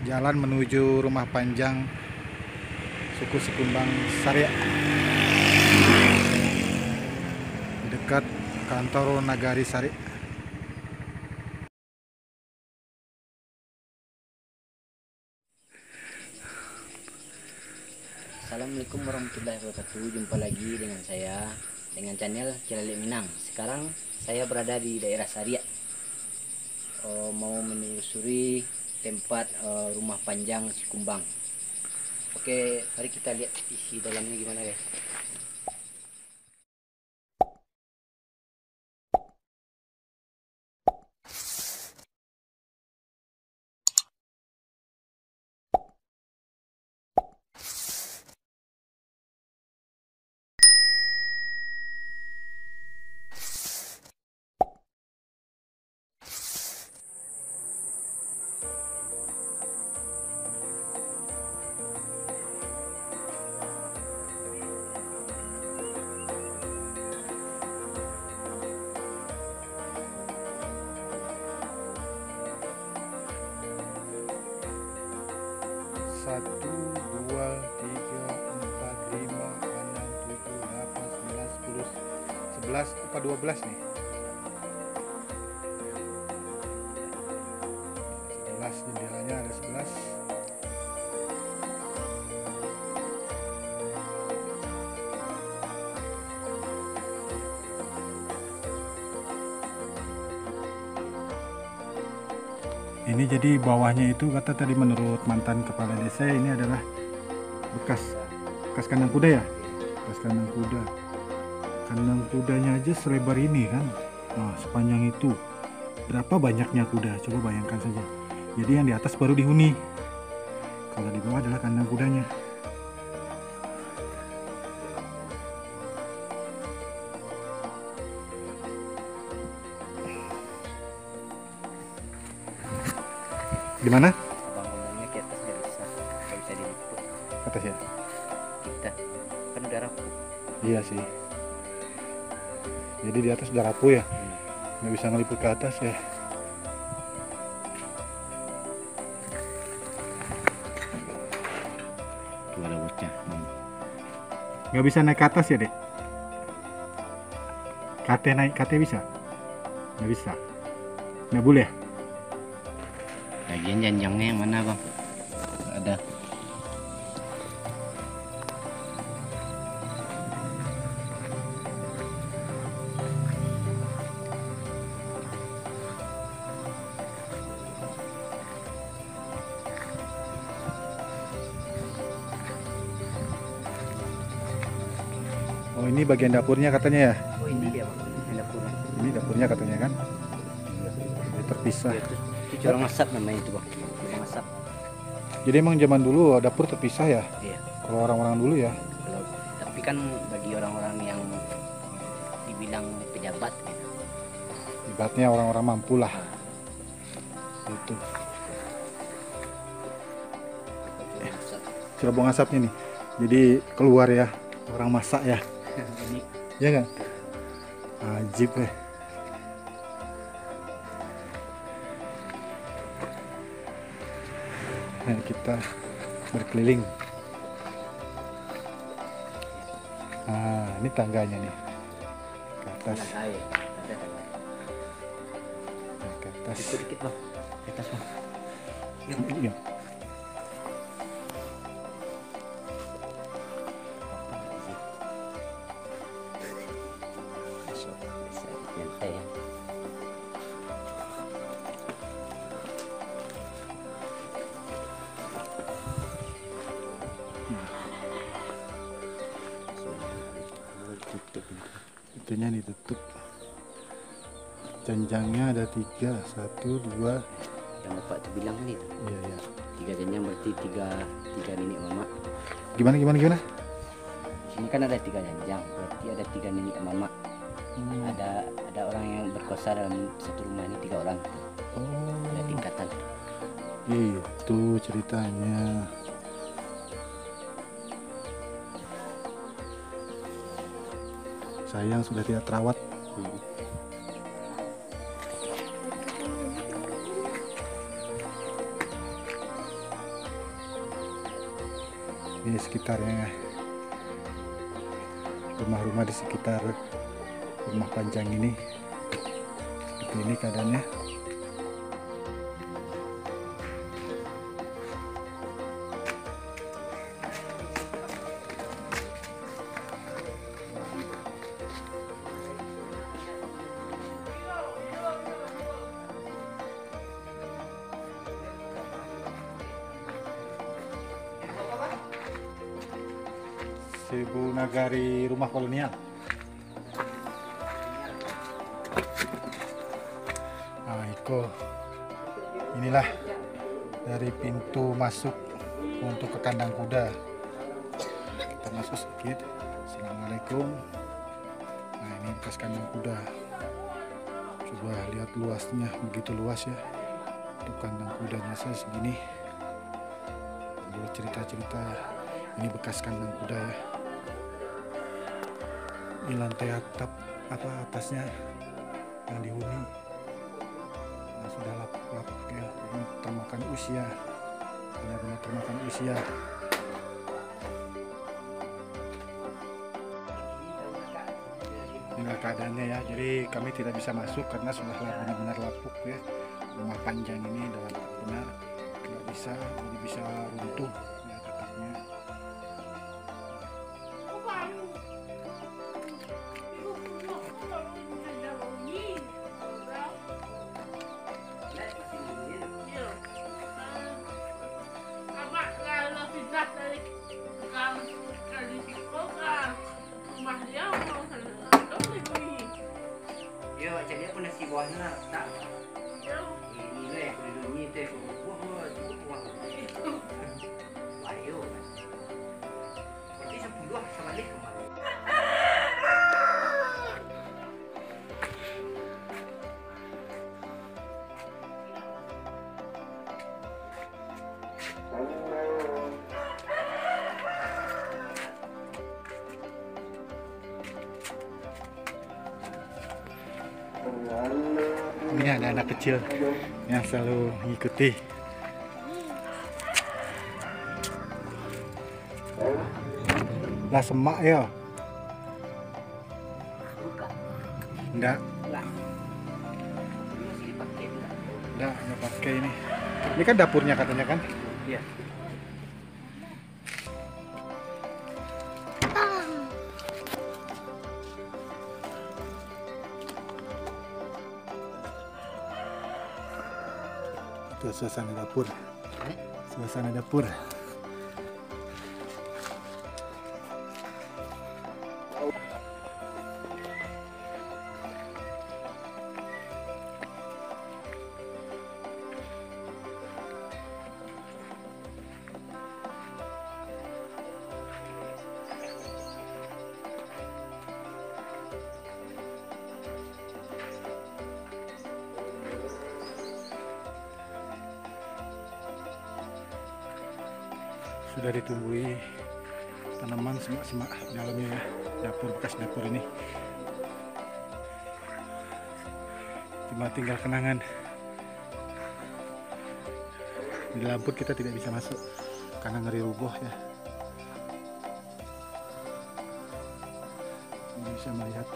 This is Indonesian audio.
jalan menuju rumah panjang suku Sikumbang Saria, dekat kantor Nagari Sari. Assalamualaikum warahmatullahi wabarakatuh. Jumpa lagi dengan saya dengan channel Cilalik Minang. Sekarang saya berada di daerah Saria, mau menelusuri tempat rumah panjang Sikumbang. Oke, mari kita lihat isi dalamnya gimana, guys. Satu, dua, tiga, empat, lima, enam, tujuh, delapan, sembilan, 10, 11 apa 12 nih? 11, jendelanya ada 11. Ini jadi bawahnya itu kata tadi menurut mantan kepala desa ini adalah bekas kandang kuda ya, bekas kandang kuda. Kandang kudanya aja selebar ini kan, nah sepanjang itu. Berapa banyaknya kuda, coba bayangkan saja. Jadi yang di atas baru dihuni, kalau di bawah adalah kandang kudanya. Gimana? Abang ngomongnya ke atas nggak bisa diliput. Atas ya? Kita kan udah rapuh. Iya sih. Jadi di atas udah rapuh ya, nggak bisa ngeliput ke atas ya. Tuh ada bocah. Nggak bisa naik ke atas ya dek? KT bisa? Nggak bisa? Nggak boleh? Lagian janjangnya yang mana, bang? Ada. Oh ini bagian dapurnya katanya ya? Oh ini dia, bang. Ini dapurnya. Ini dapurnya katanya kan? Jadi terpisah. Itu curang asap namanya itu, bang. Curang asap. Jadi emang zaman dulu dapur terpisah ya? Iya. Kalau orang-orang dulu ya? Tapi kan bagi orang-orang yang dibilang pejabat gitu. Ibaratnya orang-orang mampu lah. Itu. Cerobong asapnya nih. Jadi keluar ya, orang masak ya. Ini Ya kan? Ajib ya. Nah, kita berkeliling. Nah, ini tangganya nih. Ke atas. air. Nah, ke atas. Dikit bang. Di atas bang. Iya. Nyantai ya. Itunya ditutup. Janjangnya ada 3, 1, 2. Yang bapak tuh bilang kan itu. Iya ya. 3 janjang berarti tiga nenek mama. Gimana? Sini kan ada 3 janjang, berarti ada 3 nenek mama. Ada orang yang berkuasa dalam satu rumah ini 3 orang. Oh, Ada tingkatan. itu ceritanya. Sayang sudah tidak terawat. Ini sekitarnya rumah-rumah di sekitar rumah panjang ini. Seperti ini keadaannya. Seribu Nagari rumah kolonial. Nah, inilah dari pintu masuk untuk ke kandang kuda. Kita masuk sedikit. Assalamualaikum. Nah, ini bekas kandang kuda. Coba lihat luasnya, begitu luas ya. Untuk kandang kudanya saya segini. Dulu cerita-cerita, ini bekas kandang kuda ya. Ini lantai atap atasnya yang dihuni. Nah, sudah lapuk-lapuk ya, ini termakan usia, benar-benar termakan usia. Inilah keadaannya ya, jadi kami tidak bisa masuk karena sudah benar-benar lapuk ya. Rumah panjang ini dalam benar tidak bisa, jadi bisa runtuh ya atapnya. Yo, jadi aku nasi bawahnya tak. Ini leh, dulu ni teh. Wah. Ayo. Berarti 10 sama leh kemarin. Ini ada anak kecil yang selalu mengikuti. Lah semak ya? Enggak. Enggak pakai ini. Ini kan dapurnya katanya kan? Iya. Itu suasana dapur. Suasana dapur. Sudah ditumbuhi tanaman semak-semak dalamnya ya, dapur, bekas dapur ini. Cuma tinggal kenangan. Di dapur kita tidak bisa masuk karena ngeri rubuh ya. Ini bisa melihat